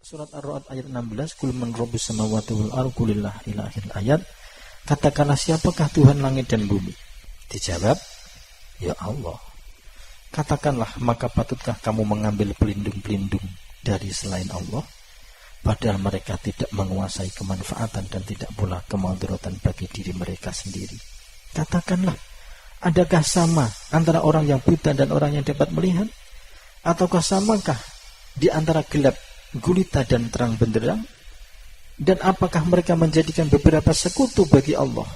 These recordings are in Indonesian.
Surat Ar-Ra'd ayat 16, Qul man rabbus samawati wal ardi qulillah ila akhir ayat. Katakanlah siapakah Tuhan langit dan bumi? Dijawab, ya Allah. Katakanlah, maka patutkah kamu mengambil pelindung-pelindung dari selain Allah? Padahal mereka tidak menguasai kemanfaatan dan tidak pula kemudaratan bagi diri mereka sendiri. Katakanlah, adakah sama antara orang yang buta dan orang yang dapat melihat? Ataukah samakah di antara gelap gulita dan terang benderang? Dan apakah mereka menjadikan beberapa sekutu bagi Allah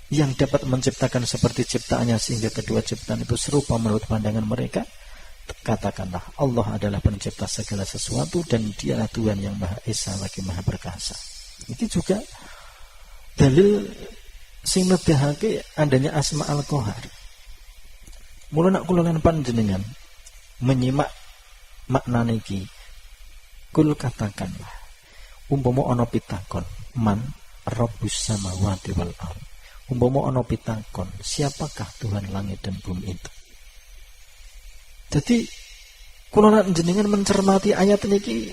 yang dapat menciptakan seperti ciptaannya sehingga kedua ciptaan itu serupa menurut pandangan mereka? Katakanlah, Allah adalah pencipta segala sesuatu dan Dialah Tuhan yang Maha Esa lagi Maha Perkasa. Ini juga dalil sing nebahake adanya Asma Al-Qahar. Mula nak kula lan panjenengan menyimak makna niki, kul katakanlah, umpama ana pitakon, man rabbus samawati wal ardh. Umpama ana pitakon, siapakah Tuhan langit dan bumi itu? Jadi kula lan jenengan mencermati ayat niki,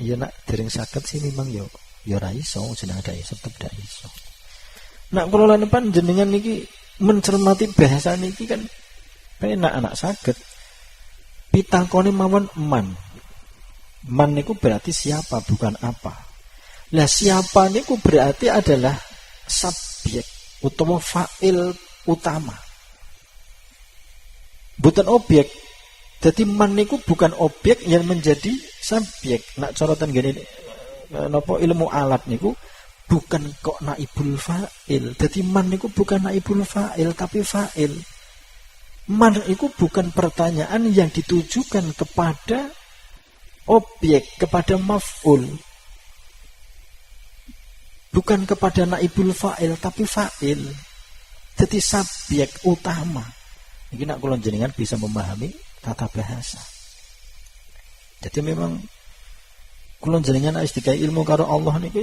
ya nak dereng saged sih memang ya ra iso jeneng ada iso tetep ra iso. Nak kula lan panjenengan niki mencermati bahasa niki kan penak anak saged. Pitakone mawon man. Man niku berarti siapa, bukan apa. Lah siapa niku berarti adalah subjek utawa fa'il utama. Bukan objek. Jadi man niku bukan objek yang menjadi subjek. Nak corotan gini napa ilmu alat niku bukan kok naibul fa'il. Jadi man niku bukan naibul fa'il tapi fa'il. Man niku bukan pertanyaan yang ditujukan kepada objek, kepada maf'ul. Bukan kepada naibul fa'il tapi fa'il. Jadi subjek utama. Ini nak kula jenengan bisa memahami tata bahasa. Jadi memang kula jenengan wis dikai ilmu karo Allah niku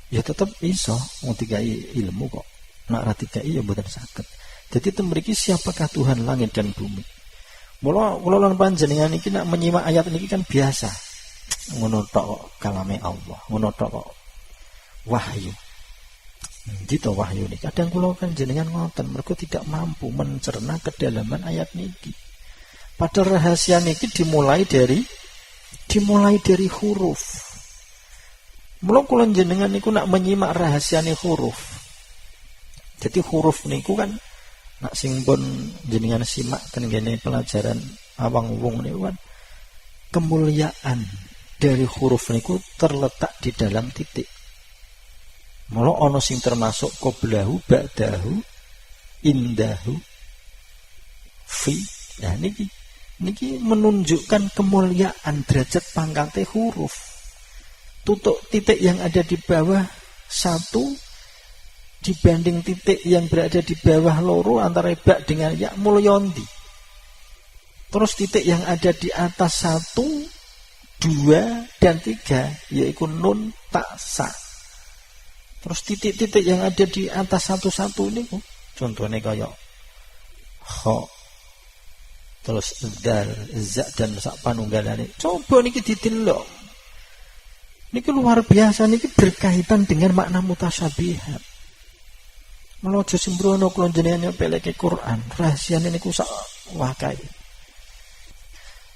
ya tetep iso wong dikai ilmu kok. Nak ra dikai ya mboten saged. Jadi temriki siapakah Tuhan langit dan bumi? Mula kula lan panjenengan iki nak menyimak ayat niki kan biasa. Ngono tok kalame Allah, ngono tok kok wahyu. Gitu wahyu ini. Kadang kula kan jenengan ngoten mergo tidak mampu mencerna kedalaman ayat niki. Padahal rahasia niki dimulai dari huruf. Mula kula jenengan niku nak menyimak rahasiane huruf. Jadi huruf niku kan nak sing pun jenengan simak ten ngene pelajaran awang wong niku kan kemuliaan dari huruf niku terletak di dalam titik. Mula ana sing termasuk qoblahu, ba'dahu, indahu, fi. Nah niki menunjukkan kemuliaan derajat pangkate huruf. Tutuk titik yang ada di bawah satu dibanding titik yang berada di bawah loro antara ba dengan ya mulyondi. Terus titik yang ada di atas 1, 2 dan 3 yaitu nun, ta, sa. Terus titik-titik yang ada di atas 1 ini contohnya kayak kha, terus dal, za dan sak panunggalane. Coba niki didelok. Niki luar biasa, niki berkaitan dengan makna mutasyabihat. Mula aja sembrono kula jenengan peleke Quran, rahasiane niku sak wakai.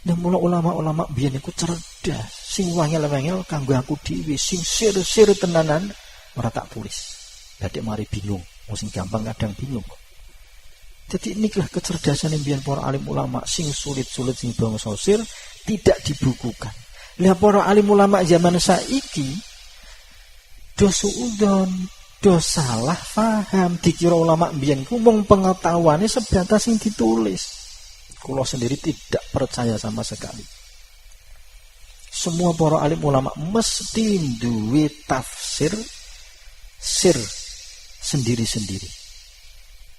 Dan mula ulama-ulama biyen niku cerdas, sing wangel-wangel kanggo aku dhewe, sing sir-sir tenanan ora tak tulis. Dadi mari bingung, sing gampang kadang bingung. Jadi inilah kecerdasan yang biyen para alim ulama, sing sulit-sulit sing bangsa sir tidak dibukukan. Lah para alim ulama zaman saiki do suudzon, do salah paham, dikira ulama biyen ku mung pengetahuane sebatas sing ditulis. Kula sendiri tidak percaya sama sekali. Semua para alim ulama mesti duwe tafsir sir sendiri-sendiri.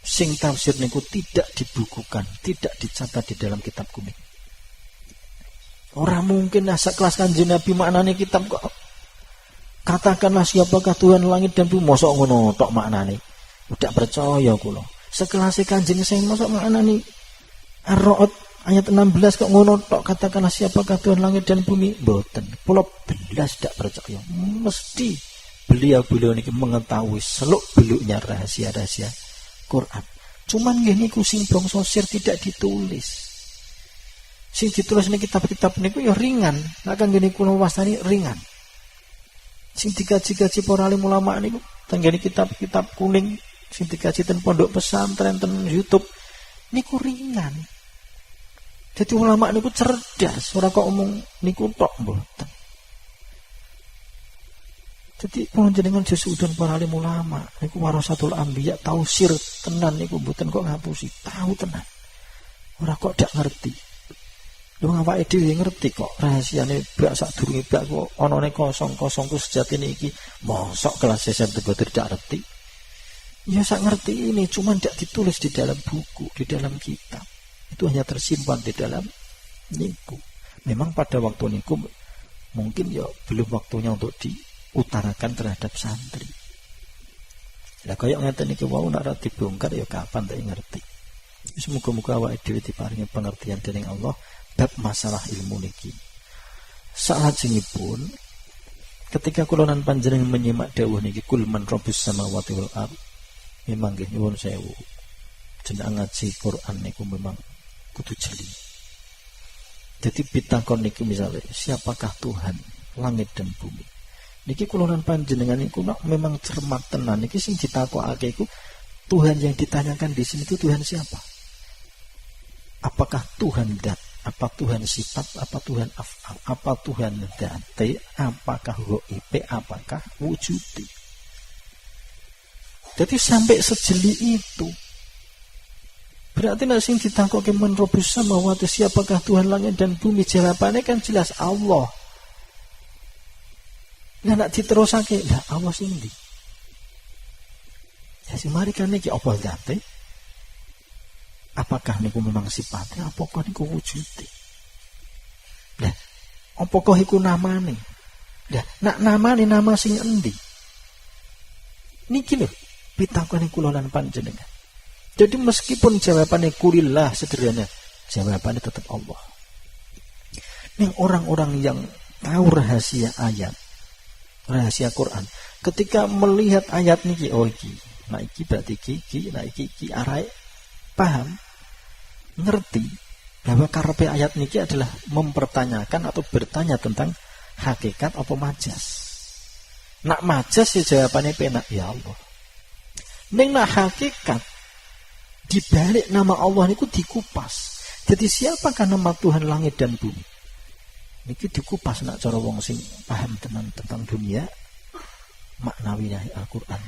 Sing tafsir niku tidak dibukukan, tidak dicatat di dalam kitab kuning. Orang mungkin asa kelas Kanjeng Nabi maknane kitab kok. Katakanlah siapakah Tuhan langit dan bumi, mosok ngono tok maknane. Tidak percaya kula. Sekelas Kanjeng sing mosok maknane Ar-Ra'd Ayat 16 kok ngono tok, katakanlah siapakah Tuhan langit dan bumi? Mboten. Kula belas tidak percaya. Mesti beliau ini mengetahui seluk-beluknya rahasia-rahasia Quran. Cuman nggih niku sing bangsa sir tidak ditulis. Sing ditulis ning kitab-kitab niku ya ringan. Nek kangge niku wastani ringan. Sing dikaji-kaji para alim ulama niku tenggene kitab-kitab kuning sing dikaji ten pondok pesantren ten YouTube niku ringan. Jadi ulama niku cerdas, ora kok omong niku tok mboten. Jadi panjenengan sesudon para alim ulama niku warasatul anbiya, tausir tenan niku mboten kok ngapusi, tahu tenan. Ora kok dak ngerti. Lho awake dhewe ngerti kok rahasiane bak sadurunge bak kok anane kosong-kosong ku sejatine iki. Mosok kelas SMP tidak ngerti. Ya sak ngerti ini cuma tidak ditulis di dalam buku, di dalam kitab. Itu hanya tersimpan di dalam niku. Memang pada waktu niku mungkin ya belum waktunya untuk diutarakan terhadap santri. Lah kaya ngeten iki wau nek ora dibongkar ya kapan tak ngerti. Semoga-moga awake dhewe diparingi pengertian dening Allah bab masalah ilmu niki. Salajengipun ketika kula lan panjenengan menyimak dawuh niki kul man rabbus samawati wal ardh, memang nggih nyuwun sewu. Jeneng ngaji Quran niku memang kudu jeli. Jadi pitakon niki misalnya siapakah Tuhan langit dan bumi. Niki kula lan panjenengan niku memang cermat tenan niki sing ditakokake iku Tuhan yang ditanyakan di sini itu Tuhan siapa? Apakah Tuhan dat? Apa Tuhan sifat? Apa Tuhan af'al? Apa Tuhan dati? Apakah ghaib? Apakah wujudi? Jadi sampai sejeli itu. Berarti nek sing ditakokake men robus samawati siapakah Tuhan langit dan bumi, jawabannya kan jelas Allah. Lah nek diterusake, lah Allah sing ndi? Ya sing mari kan iki apa date? Apakah niku memang sifatnya, apakah niku wujude? Lah, apakah iku namane? Lah, nak namane nama sing endi? Niki lho pitakone kula lan panjenengan. Jadi meskipun jawabannya kulillah sederhana, jawabannya tetap Allah. Ning orang-orang yang tahu rahasia ayat, rahasia Quran, ketika melihat ayat niki, oh iki, nah iki berarti iki, nah iki arai paham, ngerti bahwa karepe ayat niki adalah mempertanyakan atau bertanya tentang hakikat apa majas. Nak majas ya jawabannya penak ya Allah. Ning nak hakikat dibalik nama Allah niku dikupas. Jadi siapakah nama Tuhan langit dan bumi? Niki dikupas nak cara wong sing paham tenan tentang dunia maknawinya Al-Qur'an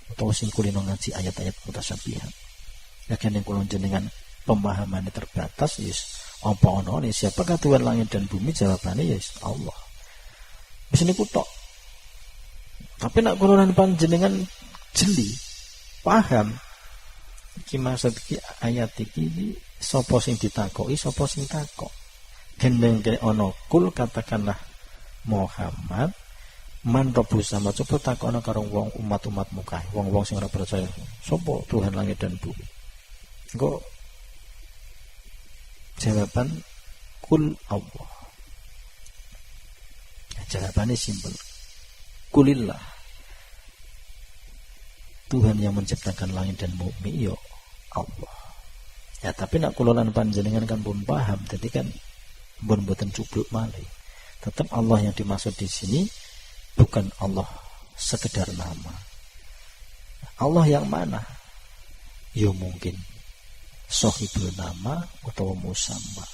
utawa sing kulino ngaji ayat-ayat mutasyabihat. Lagian yang kula jenengan pemahamannya terbatas, yes apa ono ne siapakah Tuhan langit dan bumi, jawabannya yes Allah. Wis niku tok. Tapi nak kula lan panjenengan jeli paham iki maksud iki ayat iki sapa sing ditakoki, sapa sing takok. Gendeng kene ana kul katakanlah Muhammad man robus sama, coba takokno karo wong umat-umat muka, wong-wong sing ora percaya sapa Tuhan langit dan bumi. Engko jawaban kul Allah. Jawabannya simpel. Kulillah. Tuhan yang menciptakan langit dan bumi ya Allah. Ya tapi nak kula lan panjenengan kan pun paham, jadi kan pun mboten cubluk malih. Tetap Allah yang dimaksud di sini bukan Allah sekedar nama. Allah yang mana? Ya mungkin sahibul nama utawa musamma.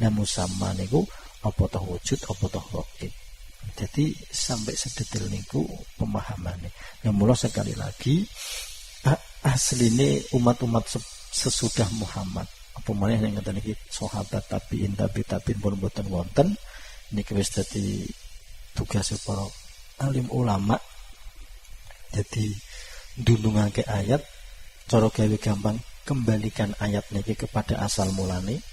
Nah musamma niku apa toh wujud, apa toh ghaib. Jadi sampai sedetail niku pemahamannya. Yang mula sekali lagi asline umat-umat sesudah Muhammad apa maneh yang ngeten iki sahabat tabi'in pun boten wonten niki wis dadi tugas para alim ulama. Jadi ndunungake ayat cara gawe gampang, kembalikan ayat niki kepada asal mulane.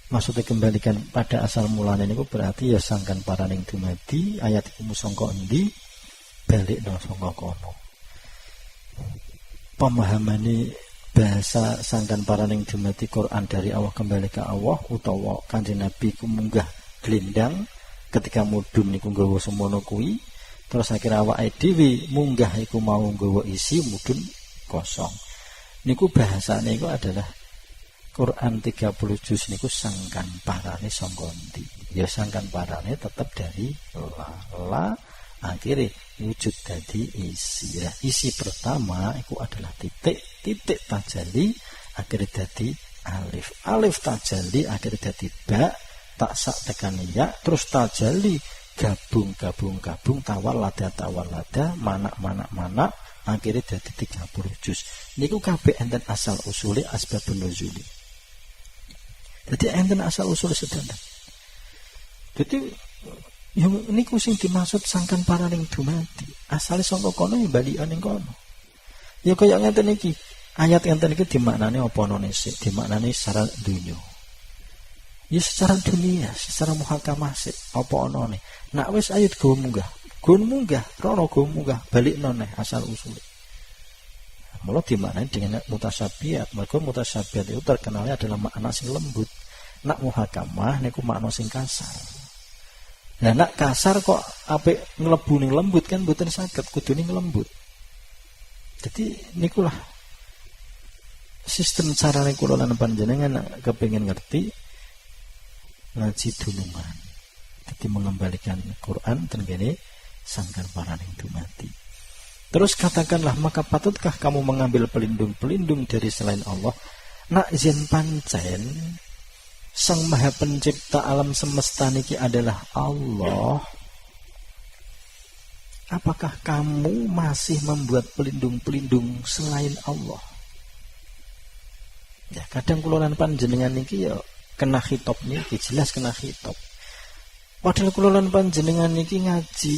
Maksudnya kembalikan pada asal mulanya ini berarti ya sangkan paraning dumadi ayat iku musangka endi balikno sangka kono. Pemahamane bahasa sangkan paraning dumadi Quran dari Allah kembali ke Allah utawa Kanjeng Nabi ku munggah glendang ketika mudhun niku nggawa semono kuwi terus akhirnya awake dhewe munggah iku mau nggawa isi mudhun kosong niku bahasane iku adalah Quran 30 juz niku sangkan parane sangka ndi ya sangkan parane tetep dari la akhirnya wujud dadi isi. Ya, isi pertama itu adalah titik tajalli akhirnya dadi alif. Alif tajalli akhirnya dadi ba, tak sak tekan ya, terus tajalli gabung tawallada mana akhirnya dadi 30 juz. Niku kabeh enten asal usule asbabun nuzuli. Jadi enten asal usul sedanten. Jadi yang niku sing dimaksud sangkan paraning dumadi asale saka kono ya balikan ning kono ya kaya ngeten iki ayat ngeten iki dimaknani apa ana sik dimaknani secara dunya ya secara dunia secara muhakamah sik apa ana ne nak wis ayat go munggah rono go munggah balikno neh asal usule mula dimaknani dengan mutasyabihat mergo mutasyabihat itu terkenalnya adalah makna sing lembut nak muhakamah niku makna sing kasar. Nah, nak kasar kok apik nglebu ning lembut kan mboten saged kudune nglembut. Jadi nikulah sistem carane kula lan panjenengan kepengin ngerti ngaji dunungan. Jadi mengembalikan Quran tengene sangkan paraning dumadi. Terus katakanlah maka patutkah kamu mengambil pelindung-pelindung dari selain Allah? Nak yen pancen Sang Maha Pencipta alam semesta niki adalah Allah. Apakah kamu masih membuat pelindung-pelindung selain Allah? Ya, kadang kula lan panjenengan niki ya kena khitab niki, jelas kena khitab. Padahal kula lan panjenengan niki ngaji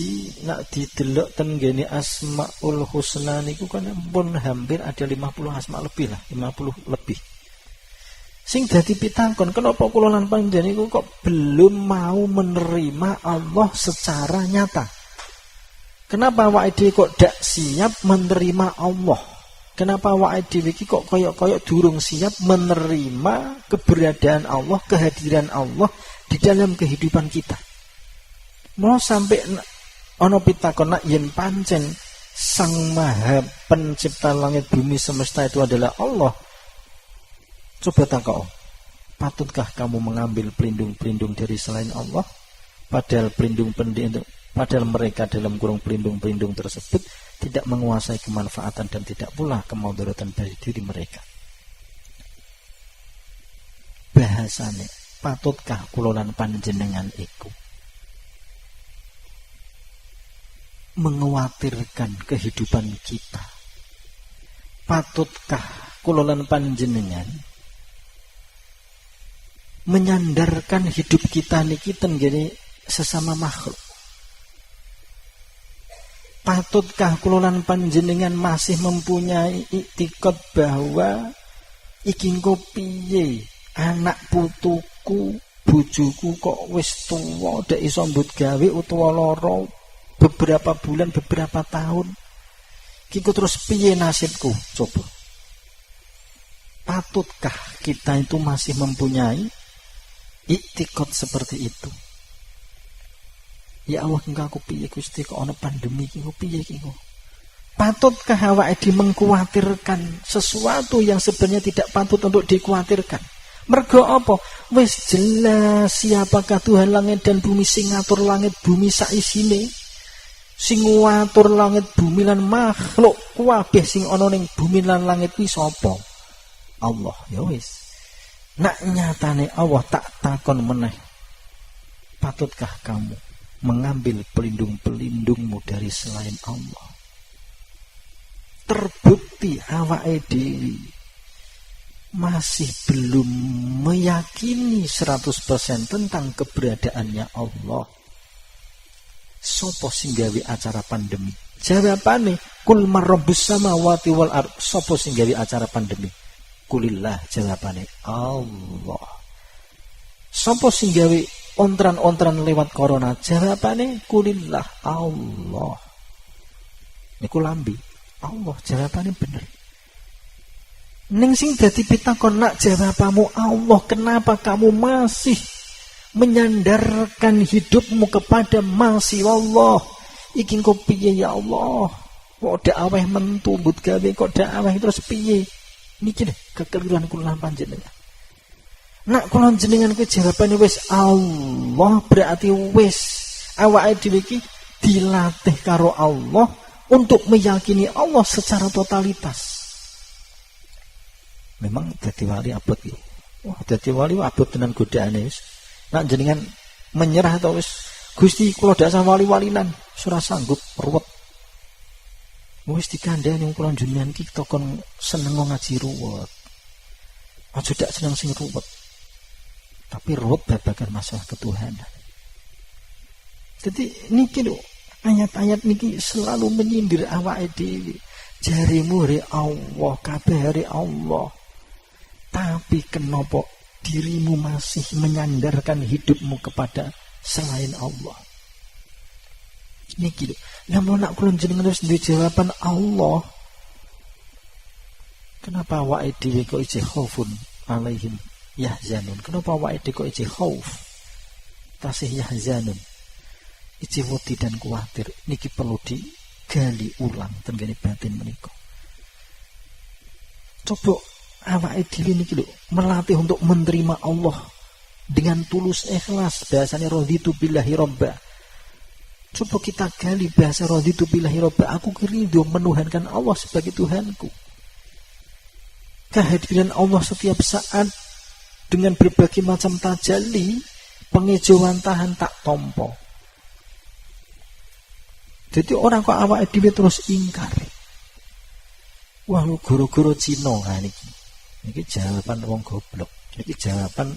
nak didelok ten ngene Asmaul Husna niku kan pun hampir ada 50 asma lebih lah, 50 lebih. Sing dadi pitangkon kenapa kula lan panjenengan niku kok belum mau menerima Allah secara nyata? Kenapa awake dhewe kok dak siap menerima Allah? Kenapa awake dhewe iki kok koyok-koyok durung siap menerima keberadaan Allah, kehadiran Allah di dalam kehidupan kita? Mau sampai ana pitakon nak yen pancen Sang Maha Pencipta langit bumi semesta itu adalah Allah. Coba takok, patutkah kamu mengambil pelindung-pelindung dari selain Allah? Padahal padahal mereka dalam kurung pelindung-pelindung tersebut tidak menguasai kemanfaatan dan tidak pula kemadaratan bagi diri mereka. Bahasane, patutkah kula lan panjenengan iku mengkhawatirkan kehidupan kita? Patutkah kula lan panjenengan menyandarkan hidup kita niki tenggene sesama makhluk? Patutkah kula lan panjenengan masih mempunyai iktikad bahwa iki engko piye anak putuku bojoku kok wis tuwa ndak iso mbut gawe utawa lara beberapa bulan beberapa tahun kiku terus piye nasibku? Coba patutkah kita itu masih mempunyai iktikad seperti itu? Ya Allah engkau aku piye Gusti kok ana pandemi iki kok piye iki kok? Patutkah awake dhewe mengkhawatirkan sesuatu yang sebenarnya tidak patut untuk dikhawatirkan? Mergo apa? Wis jelas siapakah Tuhan langit dan bumi sing ngatur langit bumi sak isine? Sing ngatur langit bumi lan makhluk kabeh sing ana ning bumi lan langit kuwi sapa? Allah. Ya wis. Nak nyatane Allah tak takon meneh. Patutkah kamu mengambil pelindung-pelindungmu dari selain Allah? Terbukti awake dhewe masih belum meyakini 100% tentang keberadaannya Allah. Sopo sing gawe acara pandemi? Jawabane kul marabbus samawati wal ard. Sopo sing gawe acara pandemi? Kulillah. Jawabane Allah. Sopo sing gawe ontran-ontran lewat corona? Jawabane kulillah Allah. Niku lambi Allah. Jawabane bener. Ning sing dadi pitakon nak jawabanmu Allah, kenapa kamu masih menyandarkan hidupmu kepada masih Allah? Iki kok piye ya Allah? Kok dakwah mentumbut gawe kok dakwah terus piye? Niki deh kekeliruan kula panjenengan. Nak kula jenengan ku jawabane wis Allah, berarti wis awake dhewe iki dilatih karo Allah untuk meyakini Allah secara totalitas. Memang dadi wali abot iki. Wah, dadi wali abot tenan godaane wis. Nak jenengan menyerah atau wis Gusti kula dak sama wali-walinan, ora sanggup ruwet. Wis dikandhani kula jenengan iki kon seneng ngaji ruwet. Aja dak seneng sing ruwet. Tapi ruwet babagan masalah ketuhanan. Jadi niki lho, ayat-ayat niki selalu menyindir awake dhewe. Jarimu dari Allah, kabeh dari Allah. Tapi kenapa dirimu masih menyandarkan hidupmu kepada selain Allah? Niki lho. Namun nak kula jenengan terus duwe jawaban Allah. Kenapa awake dhewe kok isih khaufun alaihim yahzanun? Kenapa awake dhewe kok isih khauf? Tasih yahzanun. Isih wedi dan kuwatir. Niki perlu digali ulang tenggene batin menika. Coba awake dhewe niki lho melatih untuk menerima Allah dengan tulus ikhlas. Bahasane raditu billahi robba. Coba kita gali bahasa raditu billahi robba. Aku rindu menuhankan Allah sebagai Tuhanku. Kehadiran Allah setiap saat dengan berbagai macam tajalli, pengejawantahan tak tompo. Jadi orang kok awake dhewe terus ingkar. Wah, guru-guru Cina niki. Niki jawaban wong goblok. Niki jawaban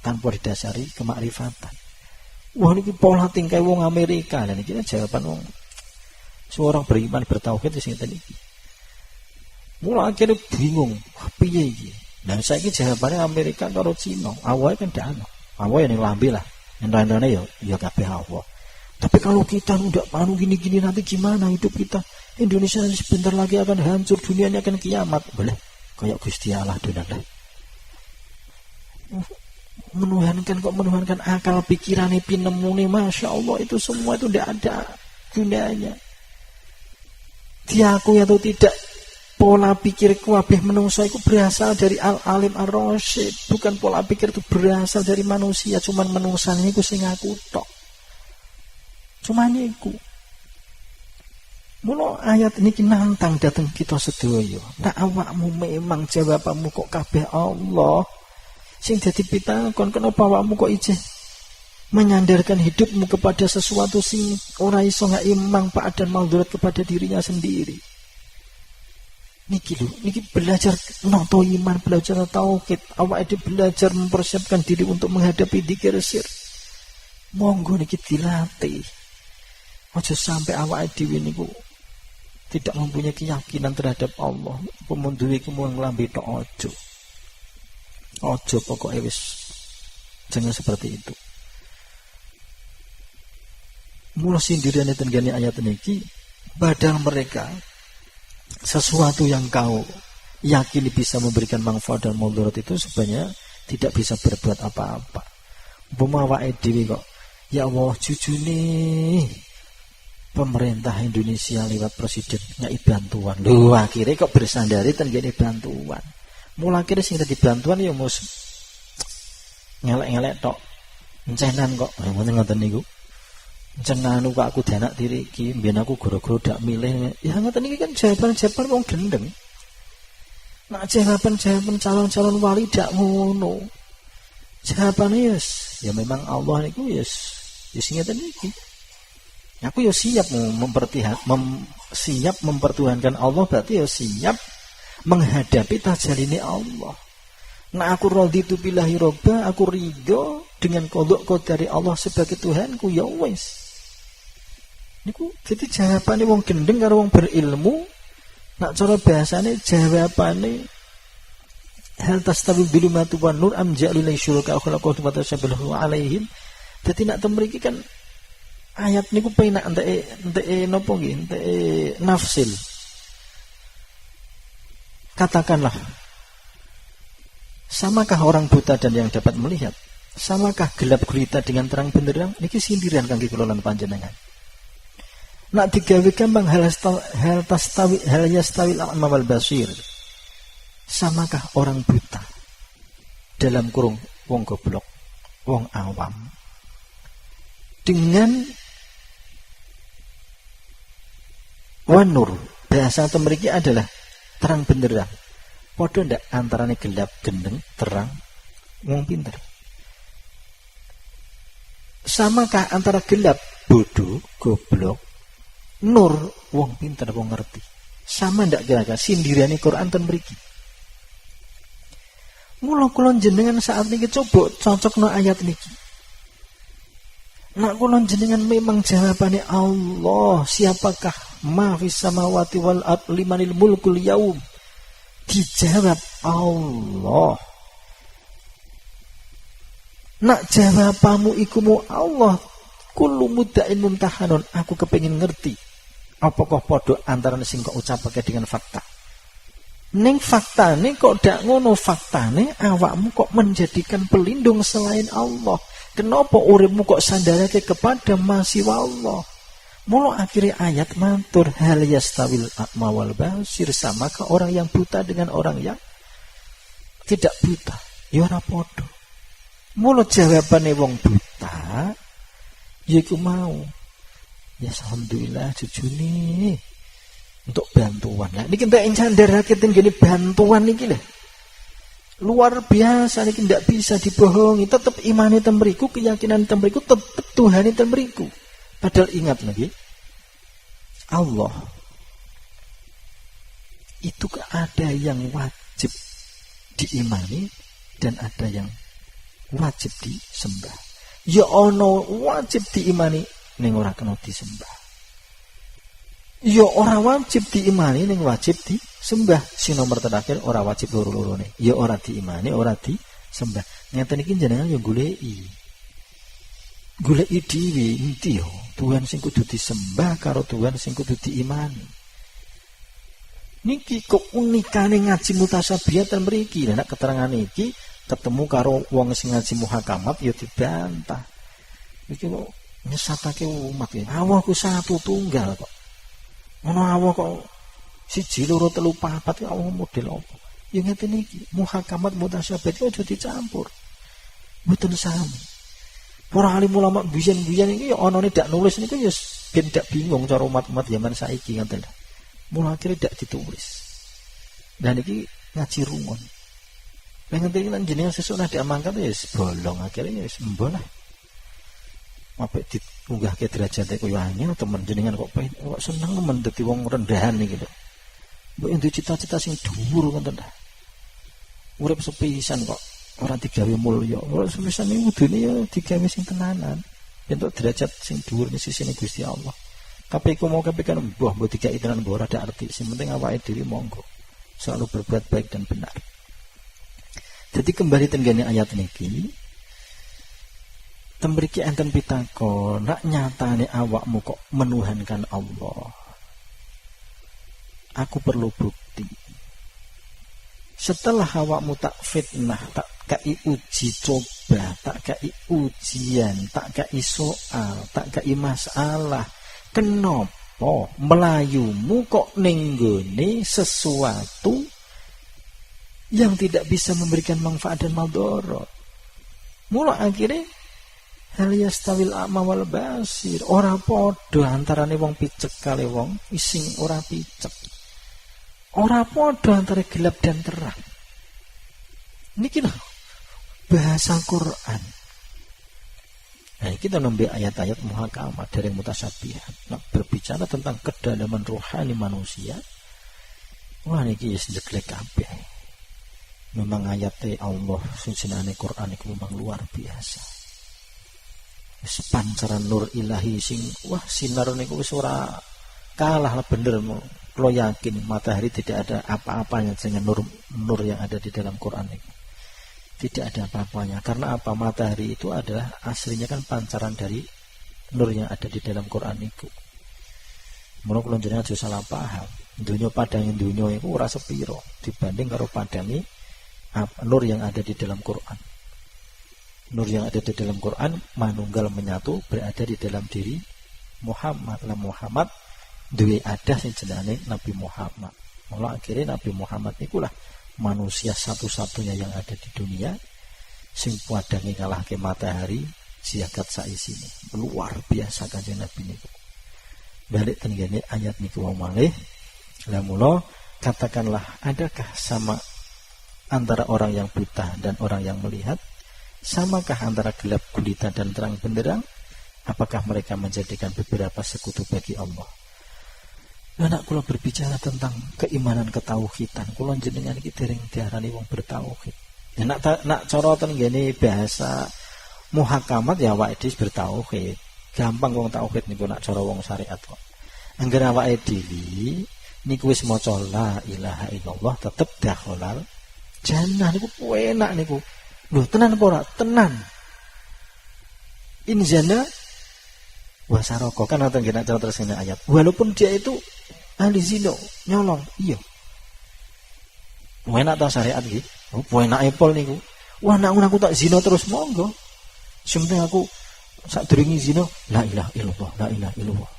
tanpa didasari kemakrifatan. Wah, niki pola tingkah wong Amerika. Dan niki jawaban wong seorang beriman bertauhid sing ngeten iki. Mula akhirnya bingung, wah piye iki? Dan saiki jawabannya Amerika karo Cina. Awake kan ndak ono. Awake ning lambe lah. Yen ya kabeh Allah. Tapi kalau kita udah panu gini-gini nanti gimana hidup kita? Indonesia sebentar lagi akan hancur, dunianya akan kiamat. Boleh? Kayak Gusti Allah donan. Menuhankan akal pikirannya pinemune, Masya Allah, itu semua itu tidak ada gunanya. Diakui atau tidak, pola pikir kabeh menungso itu berasal dari al-alim ar-rasyid. Bukan pola pikir itu berasal dari manusia, cuman menungsan niku sing aku tok. Cuman niku. Mula ayat niki nantang dateng kita sedaya. Nak awakmu memang jawabanmu kok kabeh Allah. Sing dadi pitakon kenapa awakmu kok ijeh menyandarkan hidupmu kepada sesuatu sing ora iso ngaki manfaat dan maldharat kepada dirinya sendiri. Niki lho, niki belajar noto iman, belajar tauhid, awake belajar mempersiapkan diri untuk menghadapi dzikir sir. Monggo niki dilatih. Aja sampai awake dhewe niku tidak mempunyai keyakinan terhadap Allah. Pemunduwe iku mung lambe tok aja. Aja pokoke wis jangan seperti itu. Mula sindirane tenggane ayat niki, padahal mereka sesuatu yang kau yakini bisa memberikan manfaat dan mudarat itu sebenarnya tidak bisa berbuat apa-apa. Umpama awake dhewe kok, ya Allah jujune pemerintah Indonesia lewat presiden ngai bantuan. Lho akhirnya kok bersandari tenggene bantuan. Mula akhirnya sing dadi bantuan ya mus ngelek-ngelek tok. Encenan kok, ngoten niku. Encenan kok aku danak diri iki, mbiyen aku goro-goro dak milih. Ya ngoten iki kan jawaban-jawaban wong gendeng. Nak jawaban-jawaban calon-calon wali dak ngono. Jawabane ya memang Allah niku yes ngeten iki. Aku ya siap siap mempertuhankan Allah, berarti ya siap menghadapi tajalini Allah. Nah aku raditu billahi robba, aku ridho dengan qadha qadari Allah sebagai Tuhanku, ya wis. Niku jadi jawabane wong gendeng karo wong berilmu. Nak cara bahasane jawabane hal tastawi bilumatu wan nur am ja'alul syuraka khalaqatu wa tasabbahu alaihim. Dadi nak temriki kan ayat niku penak enteke napa nggih, enteke nafsil. Katakanlah, samakah orang buta dan yang dapat melihat? Samakah gelap gulita dengan terang benderang? Niki sindiran kangge kula lan panjenengan. Nak digawe gampang hal yastawil a'ma wal basir. Samakah orang buta dalam kurung wong goblok, wong awam dengan wanur, bahasa atau mriki adalah terang benderang. Padha ndak antarane gelap gendeng terang wong pinter? Samakah antara gelap bodoh goblok, nur wong pinter wong ngerti? Sama ndak kira-kira sindirane Quran ten mriki? Mula kula jenengan saat niki coba cocokno ayat niki. Nak kula jenengan memang jawabane Allah, siapakah ma fis samawati wal ard limanil mulkul yaum? Dijawab Allah. Nak jawabamu ikumu Allah, kullu mudda'in mumtahanun. Aku kepengin ngerti apakah podo antara sing kok ucapake dengan fakta. Ning faktane kok dak ngono, faktane awakmu kok menjadikan pelindung selain Allah. Kenapa uripmu kok sandarake kepada masih Allah? Mula akhirnya ayat matur hal yastawil a'ma wal basir, samakah orang yang buta dengan orang yang tidak buta? Ya ora padha. Mula jawabane wong buta yaiku mau, ya alhamdulillah jujune untuk bantuan. Nah niki entek candarake ten gene bantuan niki lho. Luar biasa niki ndak bisa dibohongi, tetep imane ten mriku, keyakinan ten mriku, tetep Tuhane ten mriku. Padahal ingat lagi, Allah itu ada yang wajib diimani dan ada yang wajib disembah. Ya ono wajib diimani ning ora kena disembah. Ya ora wajib diimani ning wajib disembah. Sing nomor terakhir ora wajib loro-lorone. Ya ora diimani, ora disembah. Ngeten iki jenengan ya goleki. Goleki dhewe endi yo Tuhan sing kudu disembah karo Tuhan sing kudu diimani. Niki keunikane ngaji mutasabihat ten mriki. Nek keterangan iki ketemu karo wong sing ngaji muhakamat ya dibantah. Iki kok nyesatake umat ya. Allah ku satu tunggal kok. Ono Allah kok siji loro telu papat ya Allah model apa? Ya ngeten iki, muhakamat mutasabihat aja dicampur. Mboten sami. Para alim ulama biyen-biyen iki ya anane dak nulis niku ya ben dak bingung cara umat-umat zaman saiki ngoten. Mula akhire dak ditulis. Dan iki ngaji rungon. Pengen tenan jenengan sesuk nek diamankan ya bolong akhirnya ya sembo lah. Apa diunggahke derajate koyo anyar temen jenengan kok seneng men dadi wong rendahan iki lho. Mbok entuk cita-cita sing dhuwur ngoten ta. Urip sepisan kok ora digawe mulya. Ora sepisan iki kudune ya digawe sing tenanan. Entuk derajat sing dhuwur ning sisine Gusti Allah. Tapi iku mau kepikiran mbah mbok digawe tenan mbok ora ada arti. Sing penting awake dhewe monggo selalu berbuat baik dan benar. Jadi kembali tenggane ayat niki, tembriki enten pitako, nak nyatane awakmu kok menuhankan Allah. Aku perlu bukti. Setelah awakmu tak fitnah, tak kai uji coba, tak kai ujian, tak kai soal, tak kai masalah, kenapa melayumu kok nenggone sesuatu yang tidak bisa memberikan manfaat dan madarat? Mula akhirnya hal yastawil a'ma wal basir, ora padha antarane wong picek kali wong sing ora picek. Ora padha antara gelap dan terang. Niki lho bahasa Quran. Nah, kita nembe ayat-ayat muhakamat dari mutasyabihat. Nah, berbicara tentang kedalaman rohani manusia. Wah niki wis jeglek kabeh. Memang ayat Allah sucinane Quran itu memang luar biasa. Sepancaran nur ilahi sing wah sinar niku wis ora kalah lah bener. Lo yakin matahari tidak ada apa-apanya dengan nur yang ada di dalam Quran itu. Tidak ada apa-apanya. Karena apa? Matahari itu adalah aslinya kan pancaran dari nur yang ada di dalam Quran itu. Mula kula jenengan aja salah paham. Dunya padangi dunya iku ora sepiro dibanding karo padangi nur yang ada di dalam Quran. Nur yang ada di dalam Quran manunggal menyatu berada di dalam diri Muhammad. Lah Muhammad duwe adah sing jenenge Nabi Muhammad. Mula akhirnya Nabi Muhammad ikulah manusia satu-satunya yang ada di dunia sing padangi ngalahke matahari siagat saisine. Luar biasa kanjeng Nabi niku. Balik tenggene ayat niku wau malih. Lah mula katakanlah, adakah sama antara orang yang buta dan orang yang melihat? Samakah antara gelap gulita dan terang benderang? Apakah mereka menjadikan beberapa sekutu bagi Allah? Lah nek kula berbicara tentang keimanan ketauhidan, kula jenengan iki dereng diarani wong bertauhid. Ya nak cara ten ngene bahasa muhakamat ya awake dhewe bertauhid. Gampang wong tauhid niku nak cara wong syariat kok. Angger awake dhewe niku wis maca la ilaha illallah tetep dakhalal jannah niku enak niku. Lho tenan apa ora? Tenan. In jannah wa saroko kan ngoten nggih nek cara terus ayat. Walaupun dia itu ahli zina, nyolong, iya. Enak ta syariat iki? Oh, enak epol niku. Wah, nek aku tak zina terus monggo. Sing penting aku sadurunge zina la ilaha illallah, la ilaha illallah.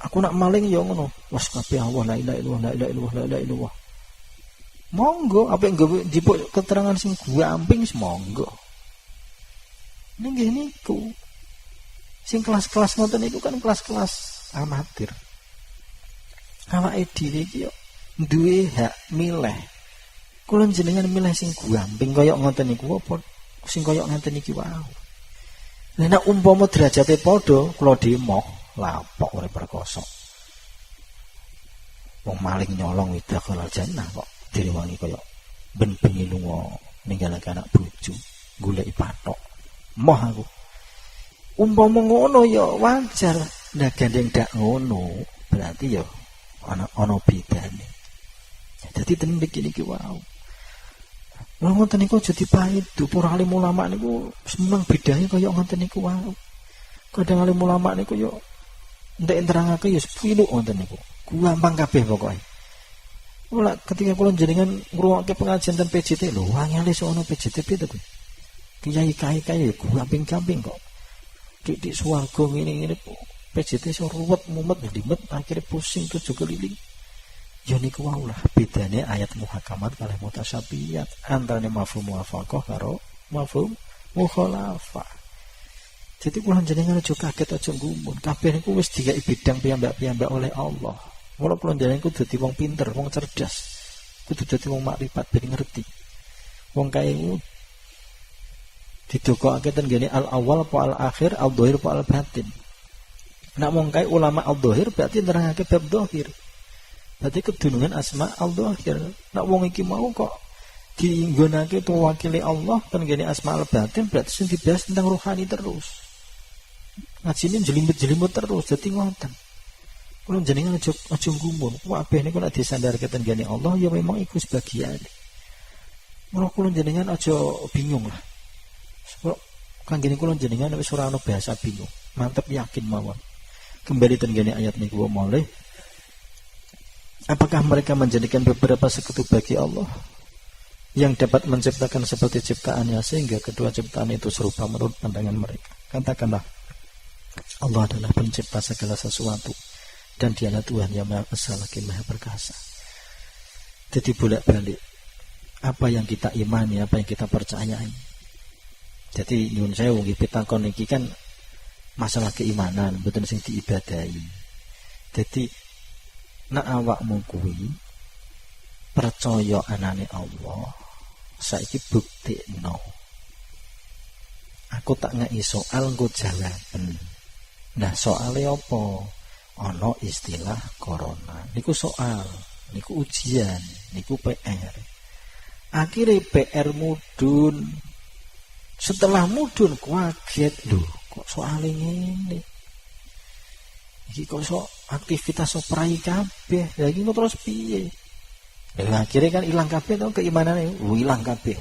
Aku nak maling ya ngono. Was kabeh Allah la ilaha illallah, la ilaha illallah, la ilaha illallah. Monggo, apa yang gawe dipuk keterangan sing gamping wis monggo. Ning nggih niku. Sing kelas-kelas ngoten niku kan kelas-kelas amatir. Awake dhewe iki yo duwe hak milih. Kula jenengan milih sing gamping kaya ngoten niku apa sing kaya ngoten iki wae. Lah nek umpama derajate padha, kula dhemoh lapok ora perkoso. Wong maling nyolong wis dakhalal jannah kok direwangi kaya ben-bengi lunga ninggalake anak bojo goleki pathok. Moh aku. Umpama ngono ya wajar. Nah gandeng dak ngono berarti ya ana bedane. Dadi tenan iki wae. Lha ngoten niku aja dipaidu, para alim ulama niku memang bedane kaya ngoten niku wae. Kadang alim ulama niku yo entek nerangake ya sepiluk ngoten niku. Gampang kabeh pokoke. Mula ketika kula jenengan ngrungokke pengajian ten PJT lho, wangele sono PJT piye to kuwi? Kiai ya gamping-gamping kok. Dik swarga ngene-ngene PJT iso ruwet mumet limet akhirnya pusing tujuh keliling. Ya niku wae lah bedane ayat muhakamat kalih mutasyabihiyat antarané mafhum muwafaqah karo mafhum mukhalafah. Jadi kula jenengan aja kaget aja gumun. Kabeh niku wis digawe bidang piyambak-piyambak oleh Allah. Mula kula jenengan kudu dadi wong pinter, wong cerdas. Kudu dadi wong makrifat ben ngerti. Wong kae didokake ten gene al-awwal apa al-akhir, al-dhahir apa al-batin. Nek wong kae ulama al-dhahir berarti nerangake bab dhahir. Berarti kedunungan asma al-dhahir. Nek wong iki mau kok diinggonake to wakile Allah ten gene asma al-batin berarti sing dibahas tentang rohani terus. Ngajine jelimut-jelimut terus dadi ngoten. Kula jenengan aja gumun. Kabeh niku nek disandarke ten gene Allah ya memang iku sebagian. Mula kula jenengan aja bingung lah. Sebab kanggene kula jenengan wis ora ana bahasa bingung. Mantep yakin mawon. Kembali ten gene ayat niku mulai. Apakah mereka menjadikan beberapa sekutu bagi Allah yang dapat menciptakan seperti ciptaannya sehingga kedua ciptaan itu serupa menurut pandangan mereka? Katakanlah Allah adalah pencipta segala sesuatu dan Dialah Tuhan yang Maha Esa lagi Maha Perkasa. Jadi bolak-balik apa yang kita imani, apa yang kita percayai. Jadi nyuwun sewu nggih pitakon iki kan masalah keimanan, mboten sing diibadahi. Jadi nek awakmu kuwi percaya anane Allah, saiki buktikno. Aku tak ngeki soal engko jawaben. Nah, soale apa? Ana istilah corona. Niku soal, niku ujian, niku PR. Akhirnya PR mudun. Setelah mudun kaget lho, kok soal ngene. Iki kok iso aktivitas oprai kabeh. Lah iki terus piye? Lah akhirnya kan ilang kabeh to keimanane, ilang kabeh.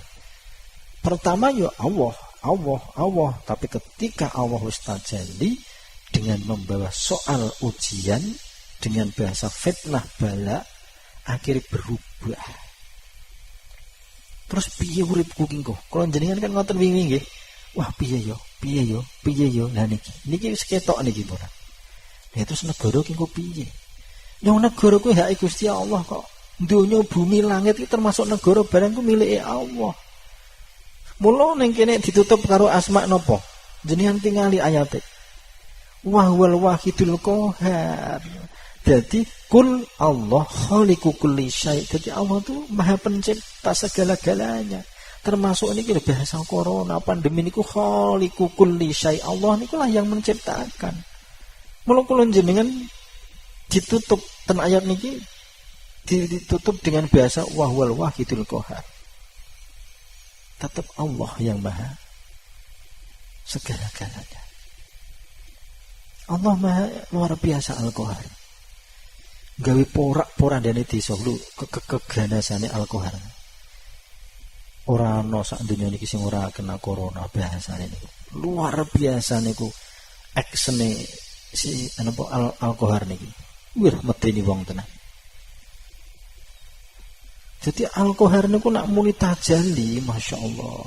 Pertama ya Allah. Tapi ketika Allah wis tajalli dengan membawa soal ujian, dengan bahasa fitnah bala akhirnya berubah. Terus piye uripku ki engko? Kula jenengan kan ngoten wingi nggih. Wah, piye yo? Lah niki wis ketok niki ora. Lah terus negara ki engko piye? Yang negara kuwi hak Gusti Allah kok. Donya bumi langit iki termasuk negara barang ku milike Allah. Mula ning kene ditutup karo asma napa? Jenengan tingali ayate. Wa huwal wahidul qahar. Jadi kul Allah khaliqu kulli syai'. Jadi Allah itu maha pencipta segala-galanya. Termasuk ini bahasa corona, pandemi niku khaliqu kulli syai'. Allah nikulah yang menciptakan. Mula kula jenengan ditutup ten ayat niki ditutup dengan bahasa wa huwal wahidul qahar. Tetap Allah yang maha segala-galanya. Allah maha luar biasa al-qahar. Gawe porak-porandane desa lu keganasane al-qahar. Ora ana sak donya niki sing ora kena corona bahasane niku. Luar biasa niku aksene si napa al-qahar niki. Wih medeni wong tenan. Jadi al-qahar niku nak muni tajalli masyaallah.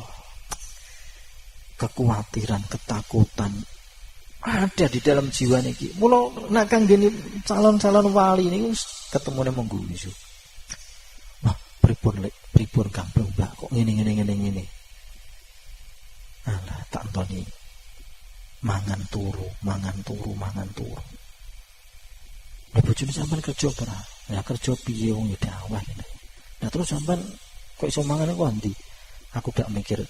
Kekhawatiran, ketakutan ada di dalam jiwa niki. Mula nak kanggene calon-calon wali niku ketemune monggo iso. Wah, pripun gampang Mbak kok ngene. Alah, tak entoni. Mangan turu. Lah bojone sampean kerja ora? Ya kerja piye wong ya dakwah ngene. Nah terus sampean kok iso mangan kok ndi? Aku gak mikir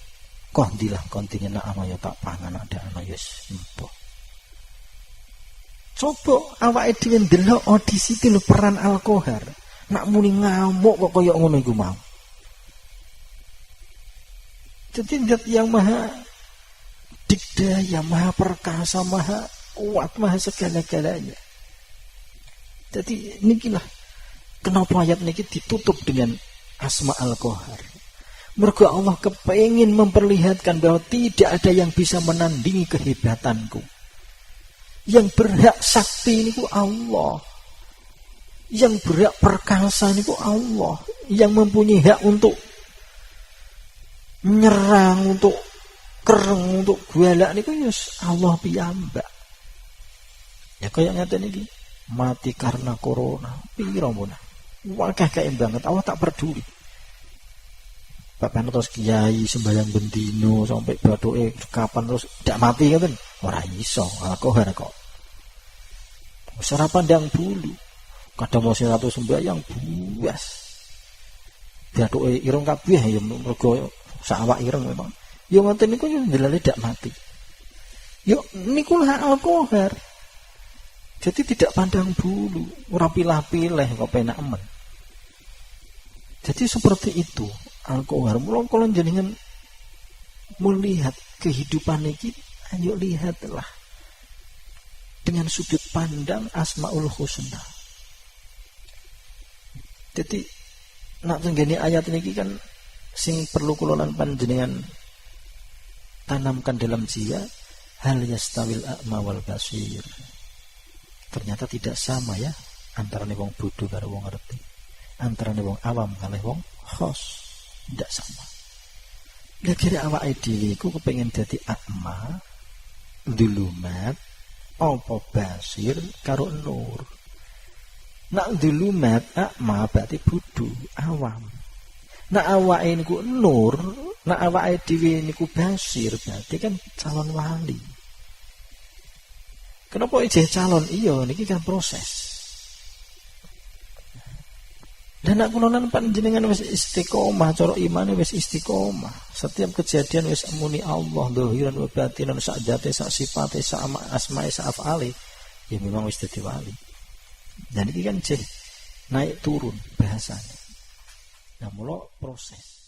kok ndilah kontine nak ana ya tak pangan ada ana ya wis empuk. Coba awake dhewe ndelok audisi iki lho peran al-qahar. Nak muni ngamuk kok kaya ngono iku mau. Jadi zat yang maha dikdaya, maha perkasa, maha kuat, maha segala-galanya. Jadi nikilah kenapa ayat niki ditutup dengan asma al-qahar. Mergo Allah kepengin memperlihatkan bahwa tidak ada yang bisa menandingi kehebatanku. Yang berhak sakti niku Allah. Yang berhak perkasa niku Allah. Yang mempunyai hak untuk menyerang, untuk kereng, untuk galak niku yus Allah piyambak. Ya kaya ngaten iki. Mati karena corona. Piro munah. Wakah kae banget Allah tak peduli. Bapak terus kiai sembahyang bendino sampai bathuke kapan terus ndak mati ngoten. Ora iso, al-qahar kok. Ora pandang bulu. Kadang mau sing sembahyang buas. Bathuke ireng kabeh ya mergo sak awak ireng memang. Ya ngoten niku yo ndelale ndak mati. Yo niku lah al-qahar. Jadi tidak pandang bulu, ora pilah-pilih kok penak men. Jadi seperti itu al-qahar. Mula kula jenengan melihat kehidupan iki, ayo lihatlah dengan sudut pandang Asmaul Husna. Jadi nak tenggene ayat niki kan sing perlu kula lan panjenengan tanamkan dalam jiwa, hal yastawil a'ma wal basir. Ternyata tidak sama ya antara wong bodoh karo wong ngerti, antara wong awam karo wong khos. Tidak sama. Lah kira awake dhewe iku kepengin dadi akma, dzulumat, apa basir karo nur. Nak dzulumat akma berarti bodoh, awam. Nak awake niku nur, nak awake dhewe niku basir berarti kan calon wali. Kenapa ijeh calon? Iya, niki kan proses. Dan nak kulonan panjenengan wis istiqomah, cara imane wis istiqomah. Setiap kejadian wis muni Allah, zahiran wa batinan, sak jate, sak sifate, sak asmae, sak af'ali. Ya memang wis dadi wali. Dan iki kan jeh naik turun bahasanya. Nah, mula proses.